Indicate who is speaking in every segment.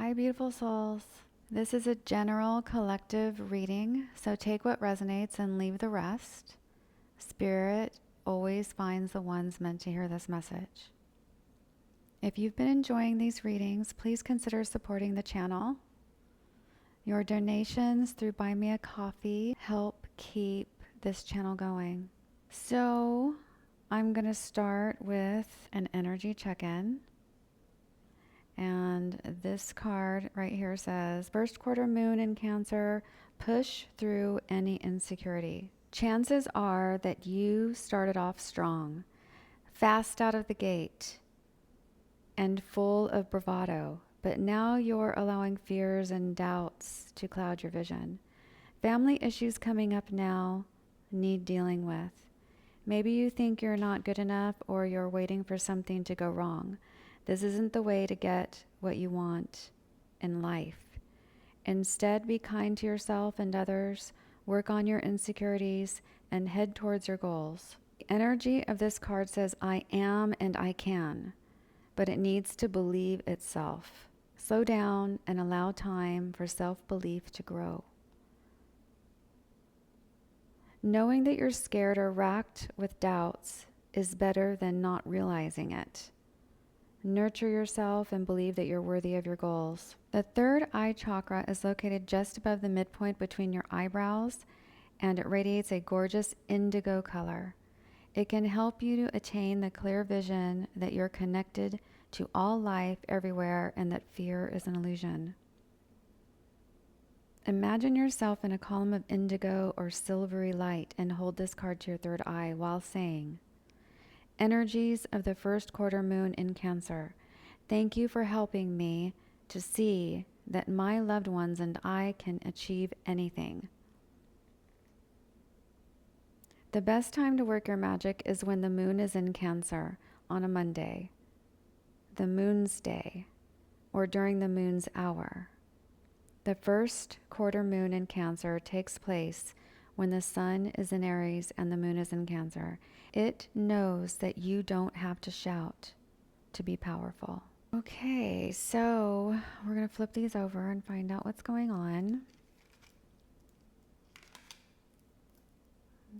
Speaker 1: Hi, beautiful souls. This is a general collective reading, so take what resonates and leave the rest. Spirit always finds the ones meant to hear this message. If you've been enjoying these readings, please consider supporting the channel. Your donations through Buy Me a Coffee help keep this channel going. So I'm going to start with an energy check-in. And this card right here says, first quarter moon in Cancer, push through any insecurity. Chances are that you started off strong, fast out of the gate, and full of bravado, but now you're allowing fears and doubts to cloud your vision. Family issues coming up now need dealing with. Maybe you think you're not good enough or you're waiting for something to go wrong. This isn't the way to get what you want in life. Instead, be kind to yourself and others, work on your insecurities, and head towards your goals. The energy of this card says, I am and I can, but it needs to believe itself. Slow down and allow time for self-belief to grow. Knowing that you're scared or racked with doubts is better than not realizing it. Nurture yourself and believe that you're worthy of your goals. The third eye chakra is located just above the midpoint between your eyebrows, and it radiates a gorgeous indigo color. It can help you to attain the clear vision that you're connected to all life everywhere and that fear is an illusion. Imagine yourself in a column of indigo or silvery light and hold this card to your third eye while saying, energies of the first quarter moon in Cancer, thank you for helping me to see that my loved ones and I can achieve anything. The best time to work your magic is when the moon is in Cancer on a Monday, the moon's day, or during the moon's hour. The first quarter moon in Cancer takes place when the sun is in Aries and the moon is in Cancer. It knows that you don't have to shout to be powerful. Okay, so we're going to flip these over and find out what's going on.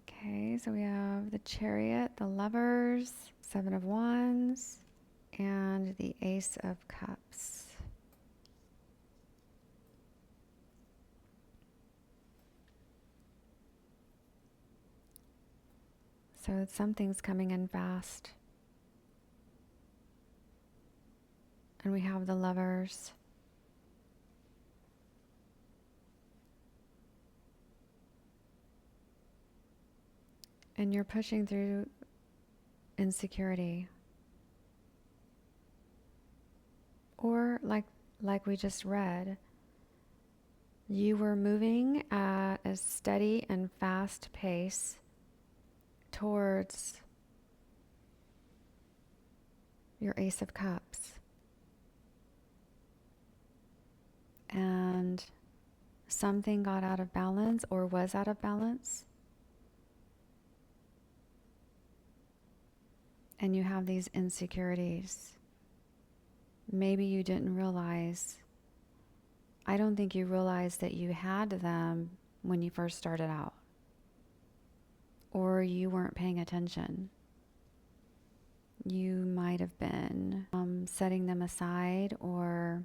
Speaker 1: Okay, so we have the Chariot, the Lovers, Seven of Wands, and the Ace of Cups. So something's coming in fast. And we have the Lovers. And you're pushing through insecurity. Or like we just read, you were moving at a steady and fast pace towards your Ace of Cups. And something got out of balance or was out of balance. And you have these insecurities. Maybe you didn't realize. I don't think you realized that you had them when you first started out. Or you weren't paying attention. You might have been setting them aside or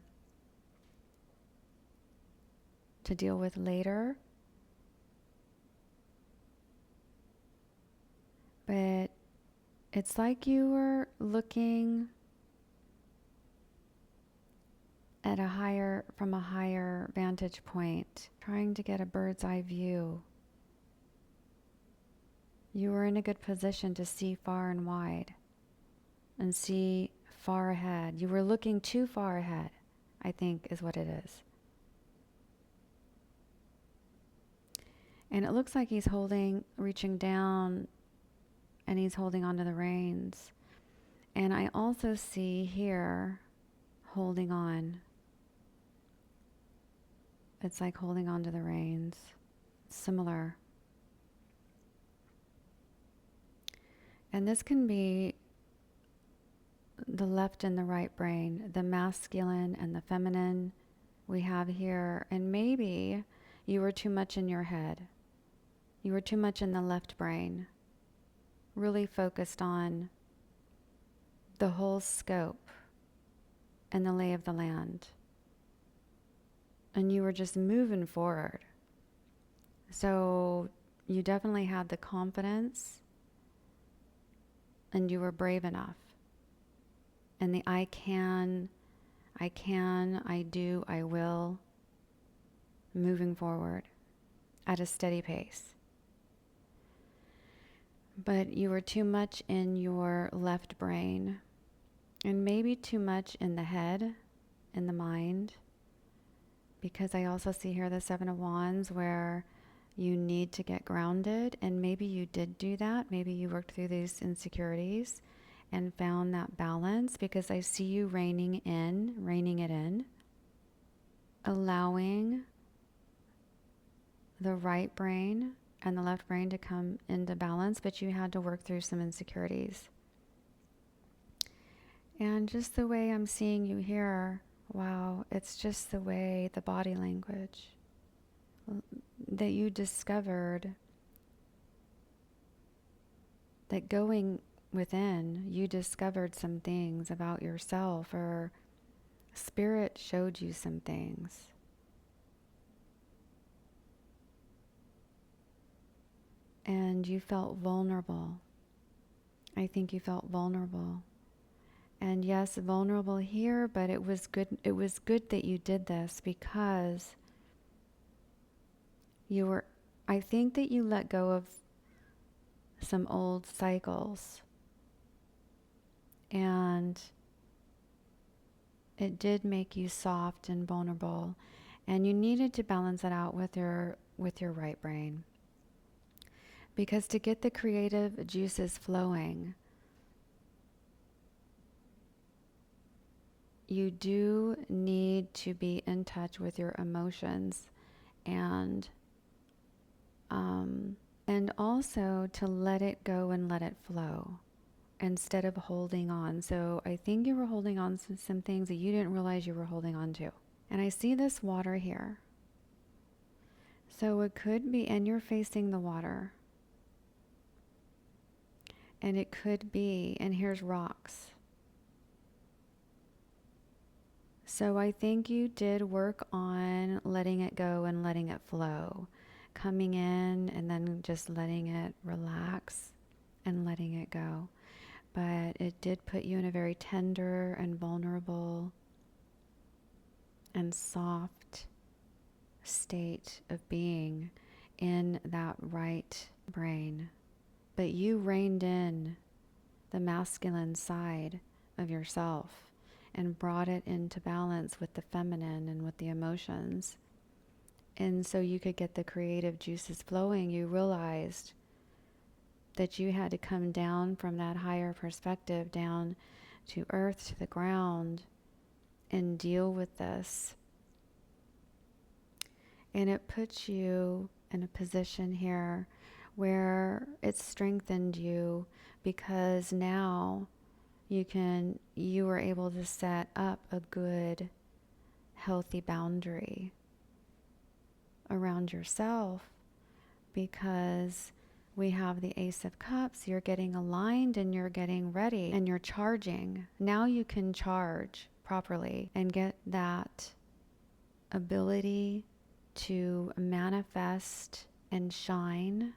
Speaker 1: to deal with later. But it's like you were looking at from a higher vantage point, trying to get a bird's eye view. You were in a good position to see far and wide and see far ahead. You were looking too far ahead, I think is what it is. And it looks like he's reaching down, and he's holding onto the reins. And I also see here holding on. It's like holding onto the reins. Similar. And this can be the left and the right brain, the masculine and the feminine, we have here, and maybe you were too much in your head. You were too much in the left brain, really focused on the whole scope and the lay of the land. And you were just moving forward. So you definitely had the confidence and you were brave enough. And the I can, I do, I will, moving forward at a steady pace. But you were too much in your left brain and maybe too much in the head, in the mind, because I also see here the Seven of Wands where you need to get grounded, and maybe you did do that. Maybe you worked through these insecurities and found that balance, because I see you reining it in, allowing the right brain and the left brain to come into balance, but you had to work through some insecurities. And just the way I'm seeing you here, wow, it's just the way, the body language that you discovered, that going within, you discovered some things about yourself, or spirit showed you some things. And you felt vulnerable. I think you felt vulnerable. And yes, vulnerable here, but it was good. It was good that you did this, because I think that you let go of some old cycles, and it did make you soft and vulnerable, and you needed to balance it out with your right brain, because to get the creative juices flowing, you do need to be in touch with your emotions, and also to let it go and let it flow instead of holding on. So I think you were holding on to some things that you didn't realize you were holding on to. And I see this water here. So it could be, and you're facing the water. And it could be, and here's rocks. So I think you did work on letting it go and letting it flow, coming in and then just letting it relax and letting it go. But it did put you in a very tender and vulnerable and soft state of being in that right brain. But you reined in the masculine side of yourself and brought it into balance with the feminine and with the emotions. And so you could get the creative juices flowing. You realized that you had to come down from that higher perspective down to earth, to the ground, and deal with this. And it puts you in a position here where it strengthened you, because now you were able to set up a good, healthy boundary around yourself, because we have the Ace of Cups. You're getting aligned and you're getting ready and you're charging. Now you can charge properly and get that ability to manifest and shine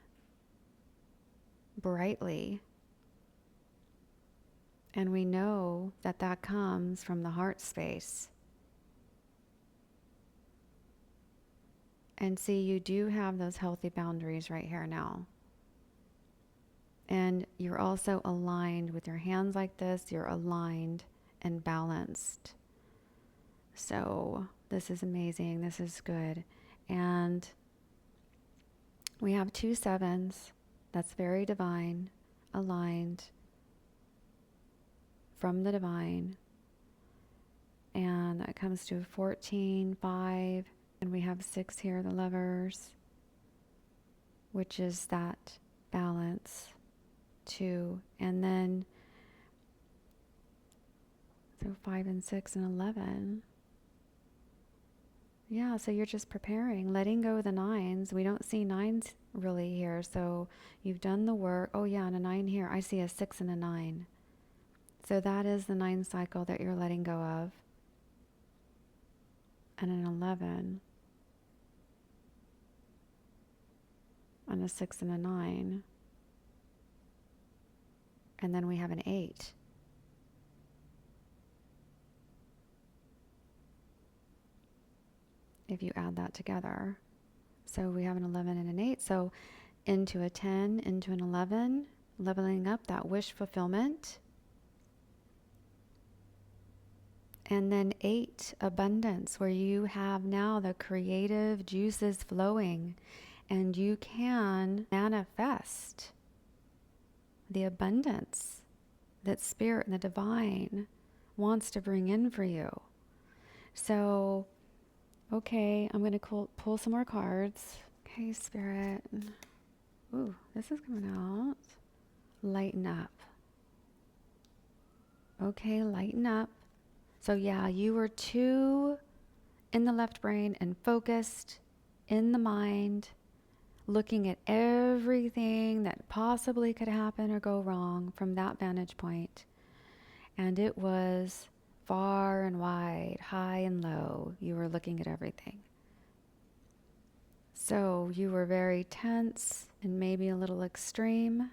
Speaker 1: brightly. And we know that that comes from the heart space. And see, you do have those healthy boundaries right here now. And you're also aligned with your hands like this. You're aligned and balanced. So this is amazing. This is good. And we have 2 sevens. That's very divine, aligned from the divine. And that comes to 14, 5, and we have 6 here, the Lovers, which is that balance, 2. And then, so 5 and 6 and 11. Yeah, so you're just preparing, letting go of the nines. We don't see nines really here. So you've done the work. Oh, yeah, and a nine here. I see a six and a nine. So that is the nine cycle that you're letting go of. And an 11. And a six and a nine. And then we have an 8. If you add that together. So we have an 11 and an 8. So into a 10, into an 11, leveling up that wish fulfillment. And then 8, abundance, where you have now the creative juices flowing and you can manifest the abundance that Spirit and the divine wants to bring in for you. So, okay, I'm going to pull some more cards. Okay, Spirit. Ooh, this is coming out. Lighten up. Okay, lighten up. So yeah, you were too in the left brain and focused in the mind, looking at everything that possibly could happen or go wrong from that vantage point. And it was far and wide, high and low. You were looking at everything. So you were very tense and maybe a little extreme.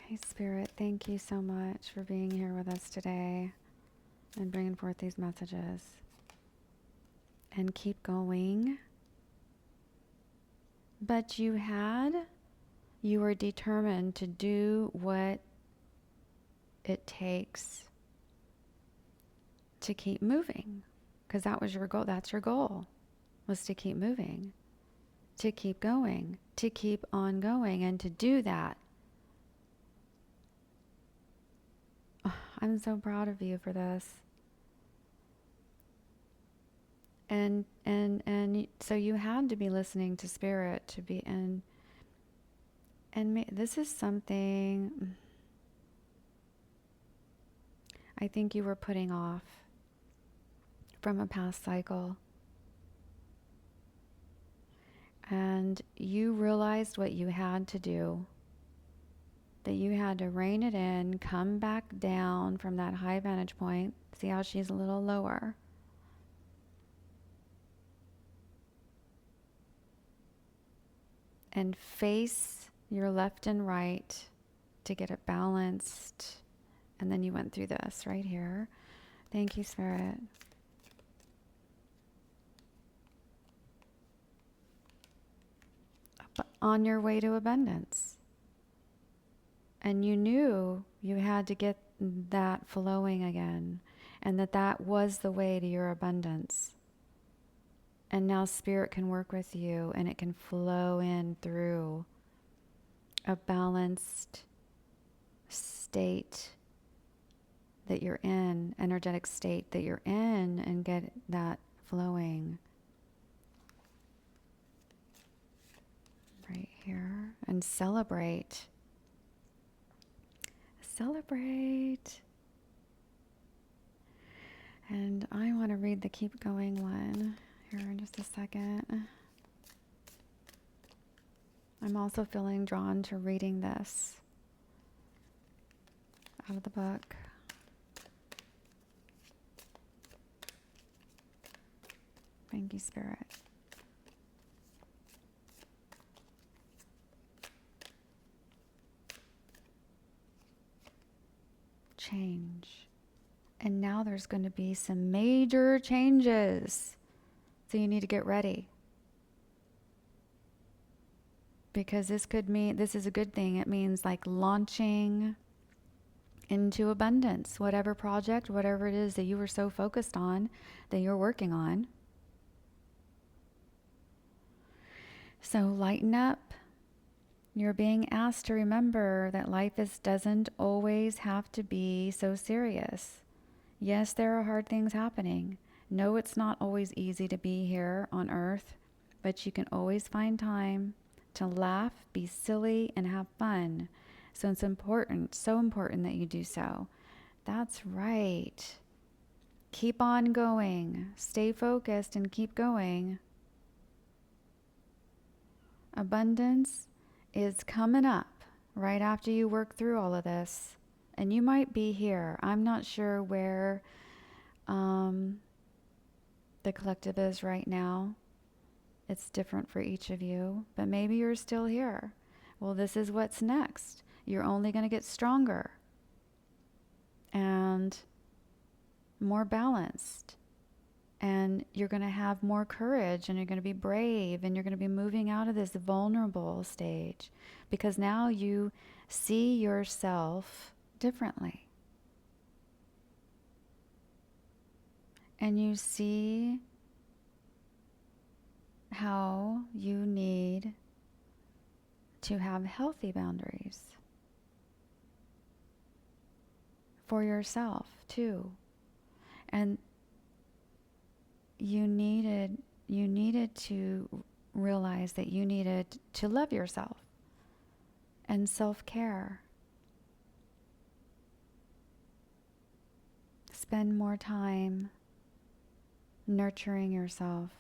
Speaker 1: Okay, Spirit, thank you so much for being here with us today and bringing forth these messages. And keep going. But you were determined to do what it takes to keep moving, because that was your goal. That's your goal, was to keep moving, to keep going, to keep on going. And to do that, I'm so proud of you for this. And so you had to be listening to Spirit to be this is something I think you were putting off from a past cycle. And you realized what you had to do, that you had to rein it in, come back down from that high vantage point. See how she's a little lower. And face your left and right to get it balanced. And then you went through this right here. Thank you, Spirit. On your way to abundance. And you knew you had to get that flowing again, and that was the way to your abundance. And now Spirit can work with you, and it can flow in through a balanced state that you're in, energetic state that you're in, and get that flowing right here. And celebrate. And I want to read the keep going one here in just a second. I'm also feeling drawn to reading this out of the book. Thank you, Spirit. Change. And now there's going to be some major changes. So you need to get ready. Because this could mean, this is a good thing. It means like launching into abundance. Whatever project, whatever it is that you were so focused on, that you're working on. So lighten up. You're being asked to remember that life doesn't always have to be so serious. Yes, there are hard things happening. No, it's not always easy to be here on earth, but you can always find time to laugh, be silly, and have fun. So it's important, so important that you do so. That's right. Keep on going. Stay focused and keep going. Abundance is coming up right after you work through all of this. And you might be here. I'm not sure where the collective is right now. It's different for each of you, but maybe you're still here. Well, this is what's next. You're only going to get stronger and more balanced. And you're going to have more courage, and you're going to be brave, and you're going to be moving out of this vulnerable stage because now you see yourself differently. And you see how you need to have healthy boundaries for yourself too. And you needed to realize that you needed to love yourself and self-care. Spend more time nurturing yourself,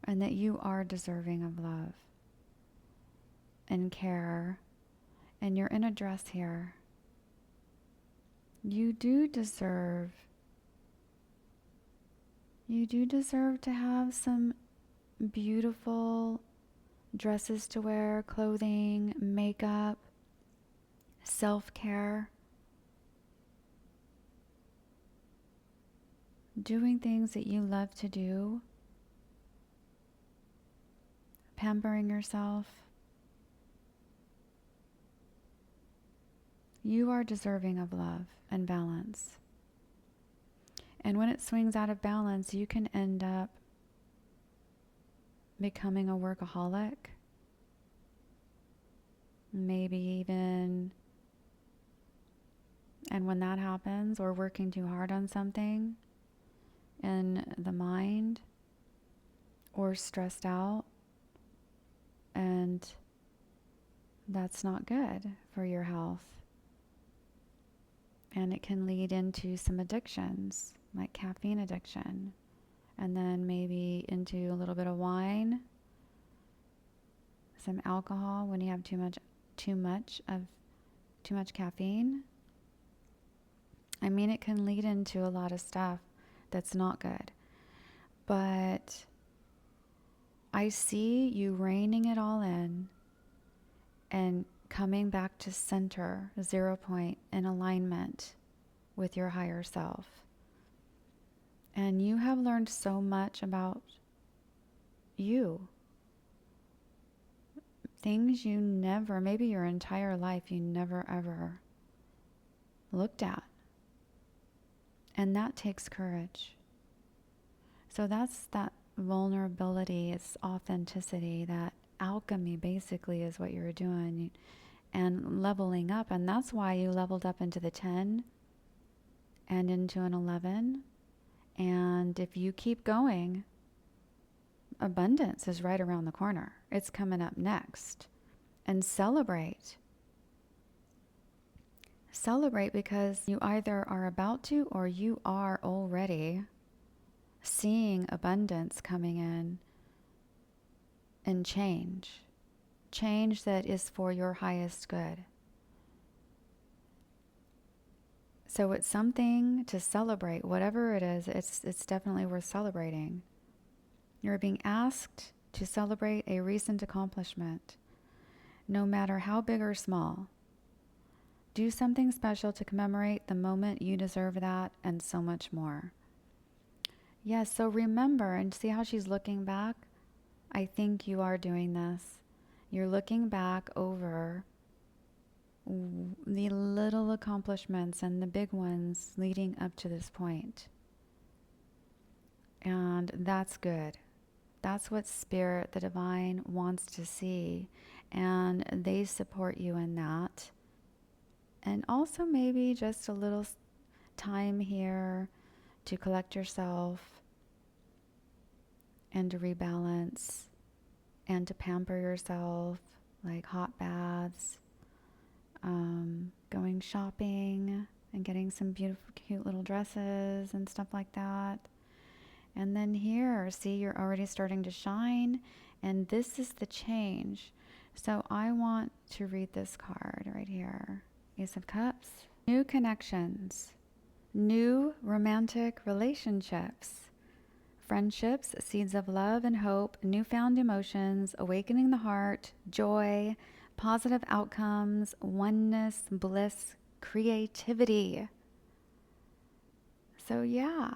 Speaker 1: and that you are deserving of love and care, and you're in a dress here. You do deserve to have some beautiful dresses to wear, clothing, makeup, self-care, doing things that you love to do, pampering yourself. You are deserving of love and balance. And when it swings out of balance, you can end up becoming a workaholic. Maybe even, and when that happens, or working too hard on something in the mind, or stressed out, and that's not good for your health. And it can lead into some addictions, like caffeine addiction, and then maybe into a little bit of wine, some alcohol when you have too much caffeine. I mean, it can lead into a lot of stuff that's not good. But I see you reining it all in and coming back to center, 0 point, in alignment with your higher self. And you have learned so much about you. Things you never, maybe your entire life, you never ever looked at. And that takes courage. So that's that vulnerability, it's authenticity, that alchemy basically is what you're doing, and leveling up. And that's why you leveled up into the 10 and into an 11. And if you keep going, abundance is right around the corner. It's coming up next. And celebrate. Celebrate, because you either are about to or you are already seeing abundance coming in and change. Change that is for your highest good. So it's something to celebrate. Whatever it is, it's definitely worth celebrating. You're being asked to celebrate a recent accomplishment, no matter how big or small. Do something special to commemorate the moment you deserve that, and so much more. Yes, so remember, and see how she's looking back? I think you are doing this. You're looking back over the little accomplishments and the big ones leading up to this point. And that's good. That's what Spirit, the Divine, wants to see. And they support you in that. And also maybe just a little time here to collect yourself and to rebalance and to pamper yourself, like hot baths, going going shopping and getting some beautiful, cute little dresses and stuff like that. And then here, see, you're already starting to shine, and this is the change. So I want to read this card right here. Ace of Cups. New connections, new romantic relationships, friendships, seeds of love and hope, newfound emotions, awakening the heart, joy, positive outcomes, oneness, bliss, creativity. So yeah,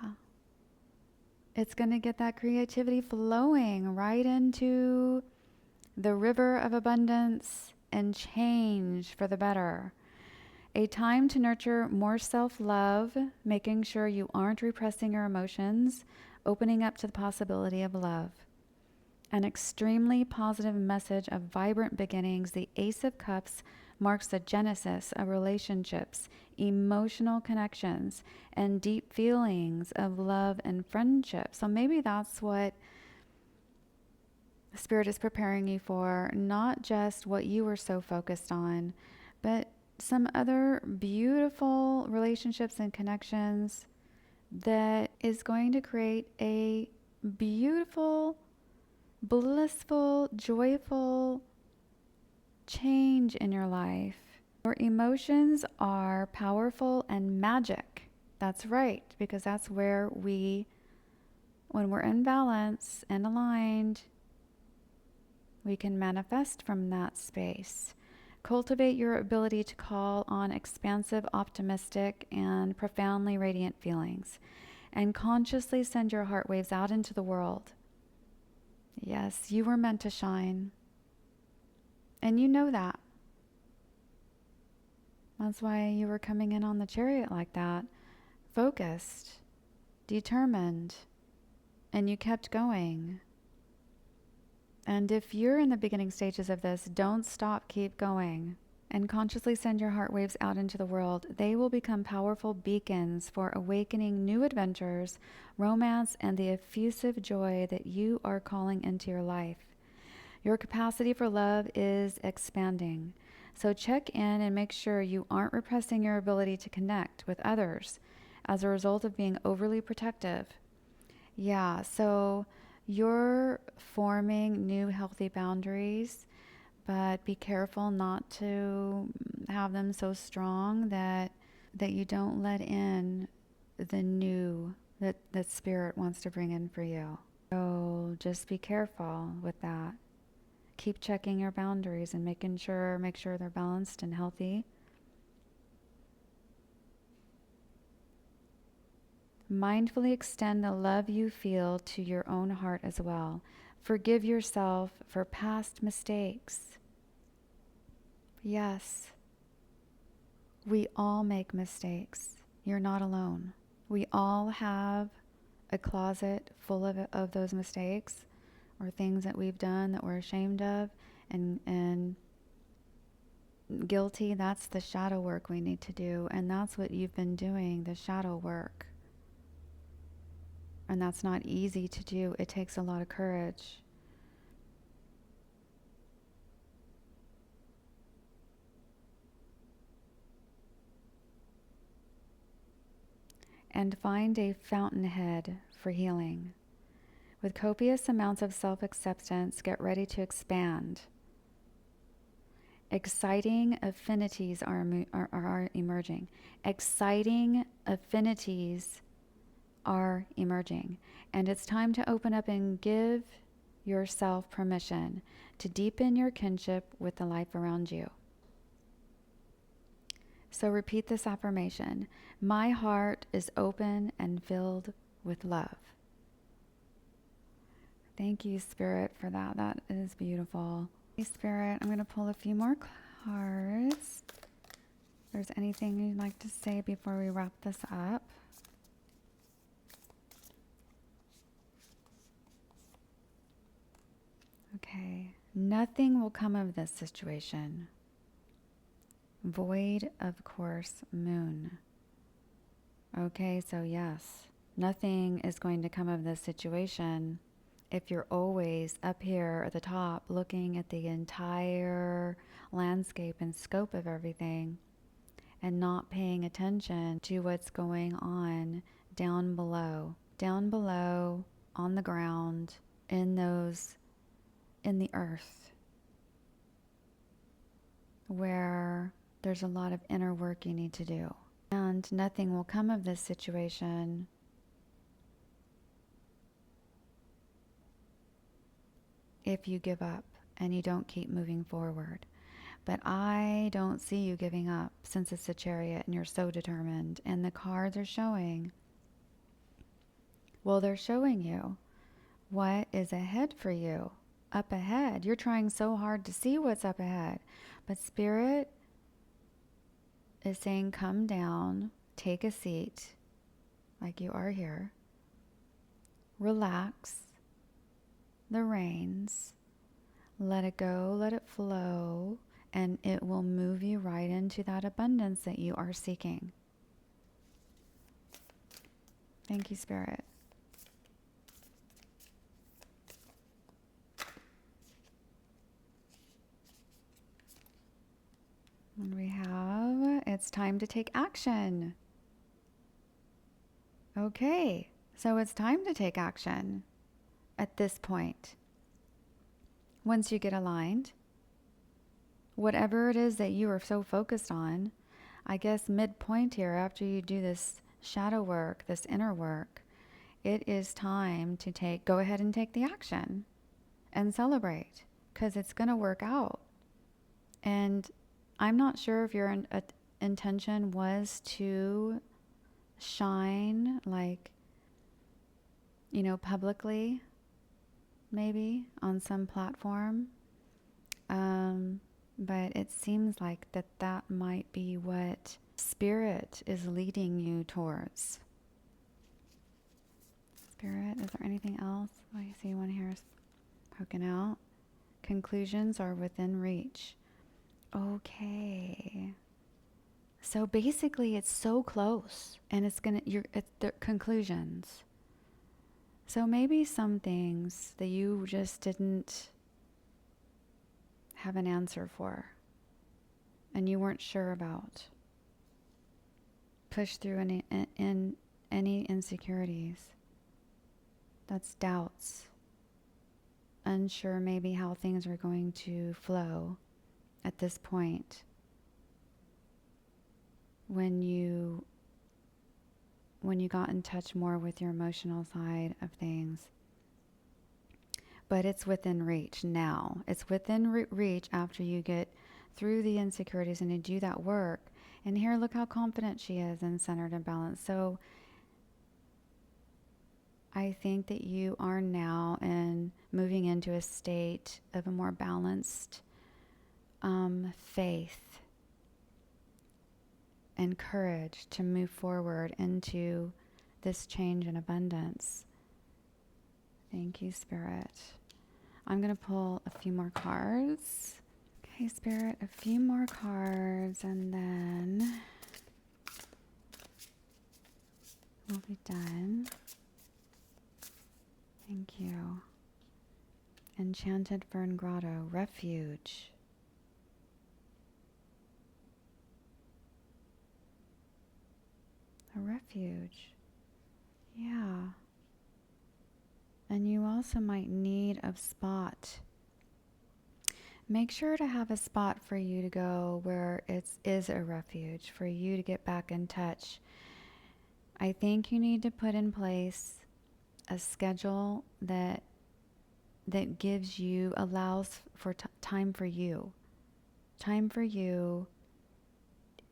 Speaker 1: it's going to get that creativity flowing right into the river of abundance and change for the better. A time to nurture more self-love, making sure you aren't repressing your emotions, opening up to the possibility of love. An extremely positive message of vibrant beginnings. The Ace of Cups marks the genesis of relationships, emotional connections, and deep feelings of love and friendship. So maybe that's what Spirit is preparing you for, not just what you were so focused on, but some other beautiful relationships and connections that is going to create a beautiful, blissful, joyful change in your life. Your emotions are powerful and magic. That's right, because that's where when we're in balance and aligned, we can manifest from that space. Cultivate your ability to call on expansive, optimistic, and profoundly radiant feelings, and consciously send your heart waves out into the world. Yes, you were meant to shine. And you know that. That's why you were coming in on the chariot like that. Focused, determined, and you kept going. And if you're in the beginning stages of this, don't stop, keep going. And consciously send your heart waves out into the world. They will become powerful beacons for awakening new adventures, romance, and the effusive joy that you are calling into your life. Your capacity for love is expanding. So check in and make sure you aren't repressing your ability to connect with others as a result of being overly protective. Yeah, so you're forming new healthy boundaries, but be careful not to have them so strong that you don't let in the new that Spirit wants to bring in for you. So just be careful with that. Keep checking your boundaries and make sure they're balanced and healthy. Mindfully extend the love you feel to your own heart as well. Forgive yourself for past mistakes. Yes, we all make mistakes. You're not alone. We all have a closet full of those mistakes or things that we've done that we're ashamed of and guilty. That's the shadow work we need to do. And that's what you've been doing, the shadow work. And that's not easy to do. It takes a lot of courage. And find a fountainhead for healing. With copious amounts of self-acceptance, get ready to expand. Exciting affinities are emerging. Exciting affinities are emerging. And it's time to open up and give yourself permission to deepen your kinship with the life around you. So repeat this affirmation. My heart is open and filled with love. Thank you, Spirit, for that. That is beautiful. Hey, Spirit, I'm going to pull a few more cards. If there's anything you'd like to say before we wrap this up. Okay. Nothing will come of this situation. Void of course, moon. Okay, so yes, nothing is going to come of this situation if you're always up here at the top looking at the entire landscape and scope of everything and not paying attention to what's going on down below on the ground, in the earth, where there's a lot of inner work you need to do. And nothing will come of this situation if you give up and you don't keep moving forward. But I don't see you giving up, since it's a Chariot and you're so determined. And the cards are showing, well, they're showing you what is ahead for you, up ahead. You're trying so hard to see what's up ahead. But Spirit is saying, come down, take a seat, like you are here. Relax the reins. Let it go, let it flow, and it will move you right into that abundance that you are seeking. Thank you, Spirit. And we have, it's time to take action. Okay, so it's time to take action at this point. Once you get aligned, whatever it is that you are so focused on, I guess midpoint here, after you do this shadow work, this inner work, it is time to go ahead and take the action and celebrate, because it's going to work out. And I'm not sure if your intention was to shine, like, publicly, maybe on some platform. But it seems like that might be what Spirit is leading you towards. Spirit, is there anything else? I see one here poking out. Conclusions are within reach. Okay. So basically it's so close, and it's the conclusions. So maybe some things that you just didn't have an answer for, and you weren't sure about. Push through any insecurities. That's doubts. Unsure maybe how things are going to flow at this point. When you got in touch more with your emotional side of things. But it's within reach now. It's within reach after you get through the insecurities and you do that work. And here, look how confident she is and centered and balanced. So I think that you are now moving into a state of a more balanced faith and courage to move forward into this change and abundance. Thank you, Spirit. I'm going to pull a few more cards. Okay, Spirit, a few more cards, and then we'll be done. Thank you. Enchanted Fern Grotto, refuge. A refuge. Yeah. And you also might need a spot. Make sure to have a spot for you to go where it is a refuge, for you to get back in touch. I think you need to put in place a schedule that allows for time for you. Time for you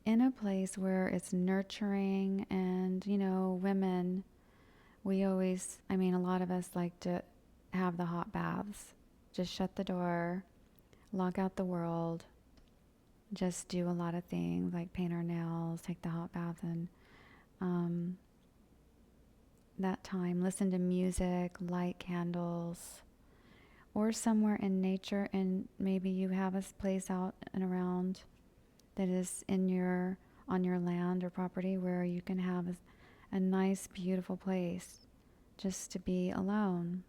Speaker 1: in a place where it's nurturing. And, women, a lot of us like to have the hot baths. Just shut the door, lock out the world, just do a lot of things like paint our nails, take the hot bath, and that time, listen to music, light candles, or somewhere in nature. And maybe you have a place out and around that is on your land or property where you can have a nice, beautiful place just to be alone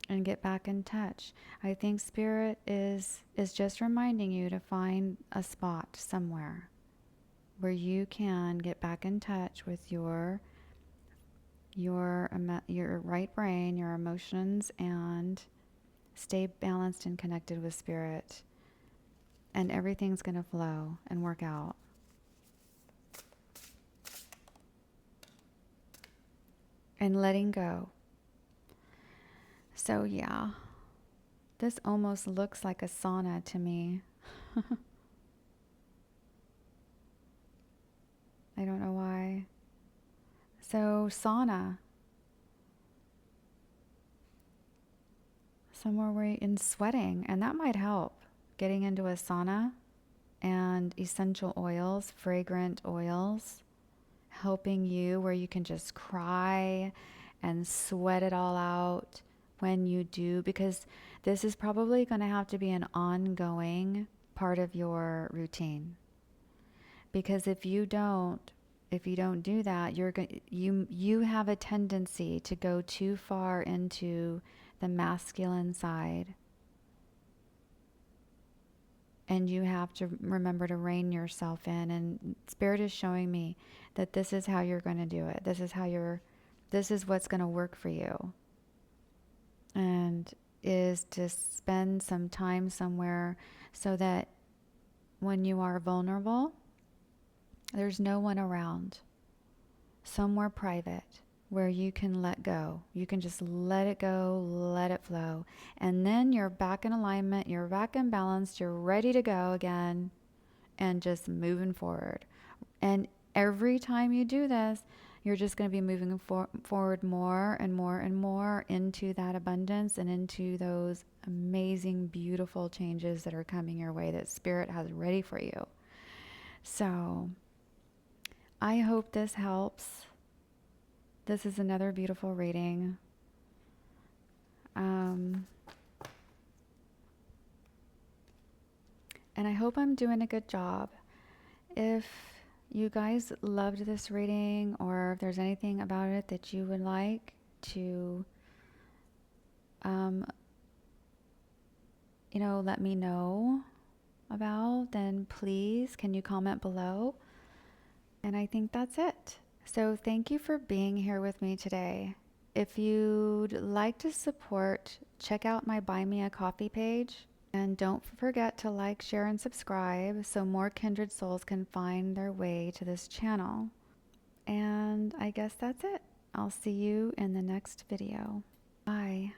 Speaker 1: and get back in touch. I think Spirit is just reminding you to find a spot somewhere where you can get back in touch with your right brain, your emotions, and stay balanced and connected with spirit. And everything's going to flow and work out. And letting go. So yeah, this almost looks like a sauna to me. I don't know why. So sauna. Somewhere where in sweating, and that might help. Getting into a sauna and essential oils, fragrant oils, helping you where you can just cry and sweat it all out when you do, because this is probably going to have to be an ongoing part of your routine. Because if you don't do that, you have a tendency to go too far into the masculine side. And you have to remember to rein yourself in. And Spirit is showing me that this is how you're going to do it. This is what's going to work for you. And is to spend some time somewhere so that when you are vulnerable, there's no one around. Somewhere private where you can let go. You can just let it go, let it flow. And then you're back in alignment, you're back in balance, you're ready to go again and just moving forward. And every time you do this, you're just going to be moving forward more and more and more into that abundance and into those amazing, beautiful changes that are coming your way that Spirit has ready for you. So I hope this helps. This is another beautiful reading. And I hope I'm doing a good job. If you guys loved this reading, or if there's anything about it that you would like to, let me know about, then please, can you comment below? And I think that's it. So thank you for being here with me today. If you'd like to support, check out my Buy Me a Coffee page. And don't forget to like, share, and subscribe so more kindred souls can find their way to this channel. And I guess that's it. I'll see you in the next video. Bye.